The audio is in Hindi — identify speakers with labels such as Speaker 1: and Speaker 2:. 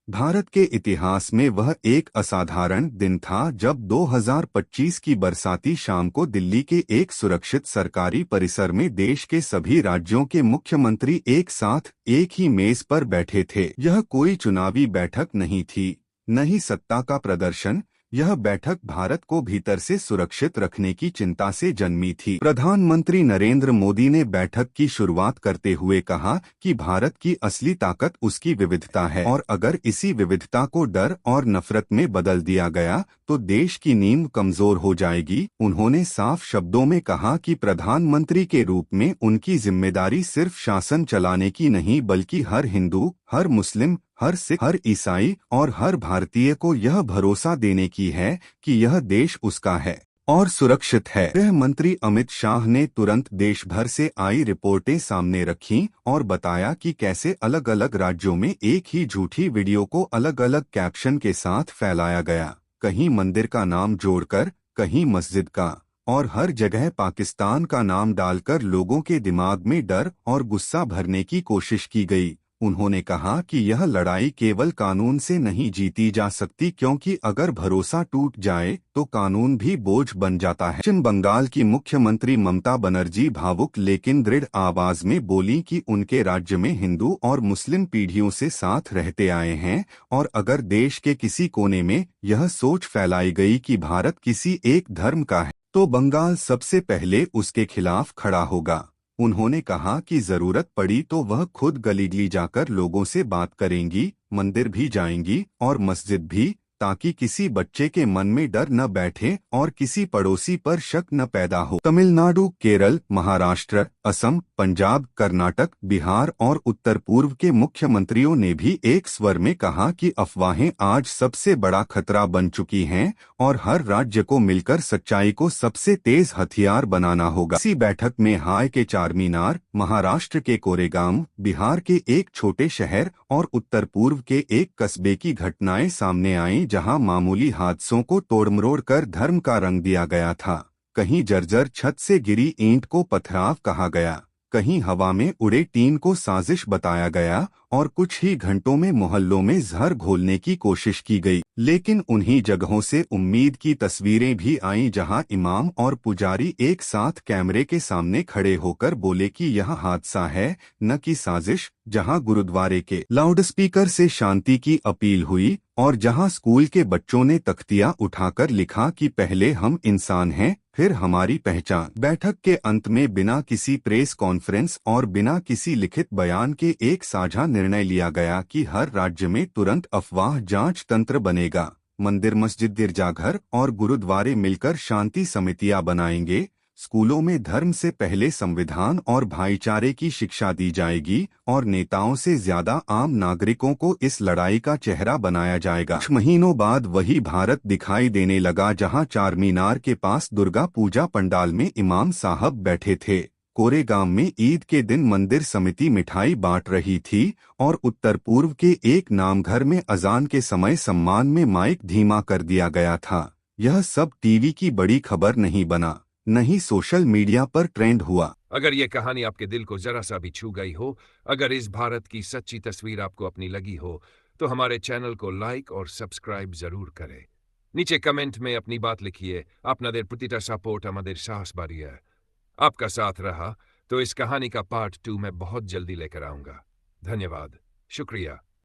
Speaker 1: भारत के इतिहास में वह एक असाधारण दिन था जब 2025 की बरसाती शाम को दिल्ली के एक सुरक्षित सरकारी परिसर में देश के सभी राज्यों के मुख्यमंत्री एक साथ एक ही मेज पर बैठे थे। यह कोई चुनावी बैठक नहीं थी, न ही सत्ता का प्रदर्शन। यह बैठक भारत को भीतर से सुरक्षित रखने की चिंता से जन्मी थी। प्रधानमंत्री नरेंद्र मोदी ने बैठक की शुरुआत करते हुए कहा कि भारत की असली ताकत उसकी विविधता है और अगर इसी विविधता को डर और नफरत में बदल दिया गया तो देश की नींव कमजोर हो जाएगी। उन्होंने साफ शब्दों में कहा कि प्रधानमंत्री के रूप में उनकी जिम्मेदारी सिर्फ शासन चलाने की नहीं बल्कि हर हिंदू, हर मुस्लिम, हर सिख, हर ईसाई और हर भारतीय को यह भरोसा देने की है कि यह देश उसका है और सुरक्षित है। गृह मंत्री अमित शाह ने तुरंत देश भर से आई रिपोर्टें सामने रखीं और बताया कि कैसे अलग अलग राज्यों में एक ही झूठी वीडियो को अलग अलग कैप्शन के साथ फैलाया गया, कहीं मंदिर का नाम जोड़कर, कहीं मस्जिद का, और हर जगह पाकिस्तान का नाम डालकर लोगों के दिमाग में डर और गुस्सा भरने की कोशिश की गई। उन्होंने कहा कि यह लड़ाई केवल कानून से नहीं जीती जा सकती क्योंकि अगर भरोसा टूट जाए तो कानून भी बोझ बन जाता है। पश्चिम बंगाल की मुख्यमंत्री ममता बनर्जी भावुक लेकिन दृढ़ आवाज में बोली कि उनके राज्य में हिंदू और मुस्लिम पीढ़ियों से साथ रहते आए हैं और अगर देश के किसी कोने में यह सोच फैलाई गई कि भारत किसी एक धर्म का है तो बंगाल सबसे पहले उसके खिलाफ खड़ा होगा। उन्होंने कहा कि जरूरत पड़ी तो वह खुद गली जाकर लोगों से बात करेंगी, मंदिर भी जाएंगी और मस्जिद भी, ताकि किसी बच्चे के मन में डर न बैठे और किसी पड़ोसी पर शक न पैदा हो। तमिलनाडु, केरल, महाराष्ट्र, असम, पंजाब, कर्नाटक, बिहार और उत्तर पूर्व के मुख्यमंत्रियों ने भी एक स्वर में कहा कि अफवाहें आज सबसे बड़ा खतरा बन चुकी हैं और हर राज्य को मिलकर सच्चाई को सबसे तेज हथियार बनाना होगा। इसी बैठक में हाय के चारमीनार, महाराष्ट्र के कोरेगांव, बिहार के एक छोटे शहर और उत्तर पूर्व के एक कस्बे की घटनाएं सामने आईं जहां मामूली हादसों को तोड़मरोड़ कर धर्म का रंग दिया गया था। कहीं जर्जर छत से गिरी ईंट को पथराव कहा गया, कहीं हवा में उड़े टीन को साजिश बताया गया और कुछ ही घंटों में मोहल्लों में जहर घोलने की कोशिश की गई। लेकिन उन्हीं जगहों से उम्मीद की तस्वीरें भी आईं जहां इमाम और पुजारी एक साथ कैमरे के सामने खड़े होकर बोले कि यह हादसा है न कि साजिश, जहां गुरुद्वारे के लाउडस्पीकर से शांति की अपील हुई और जहां स्कूल के बच्चों ने तख्तियां उठाकर लिखा कि पहले हम इंसान हैं फिर हमारी पहचान। बैठक के अंत में बिना किसी प्रेस कॉन्फ्रेंस और बिना किसी लिखित बयान के एक साझा निर्णय लिया गया कि हर राज्य में तुरंत अफवाह जांच तंत्र बनेगा। मंदिर, मस्जिद, गिरजाघर और गुरुद्वारे मिलकर शांति समितियां बनाएंगे। स्कूलों में धर्म से पहले संविधान और भाईचारे की शिक्षा दी जाएगी और नेताओं से ज्यादा आम नागरिकों को इस लड़ाई का चेहरा बनाया जाएगा। कुछ महीनों बाद वही भारत दिखाई देने लगा जहां चारमीनार के पास दुर्गा पूजा पंडाल में इमाम साहब बैठे थे, कोरेगांव में ईद के दिन मंदिर समिति मिठाई बांट रही थी और उत्तर पूर्व के एक नामघर में अजान के समय सम्मान में माइक धीमा कर दिया गया था। यह सब टीवी की बड़ी खबर नहीं बना, नहीं सोशल मीडिया पर ट्रेंड हुआ।
Speaker 2: अगर ये कहानी आपके दिल को जरा सा भी छू गई हो, अगर इस भारत की सच्ची तस्वीर आपको अपनी लगी हो, तो हमारे चैनल को लाइक और सब्सक्राइब जरूर करें। नीचे कमेंट में अपनी बात लिखिए। আপনাদের প্রতিটা সাপোর্ট আমাদের साहस বাড়িয়ে। आपका साथ रहा तो इस कहानी का पार्ट 2 मैं बहुत जल्दी लेकर आऊंगा। धन्यवाद, शुक्रिया।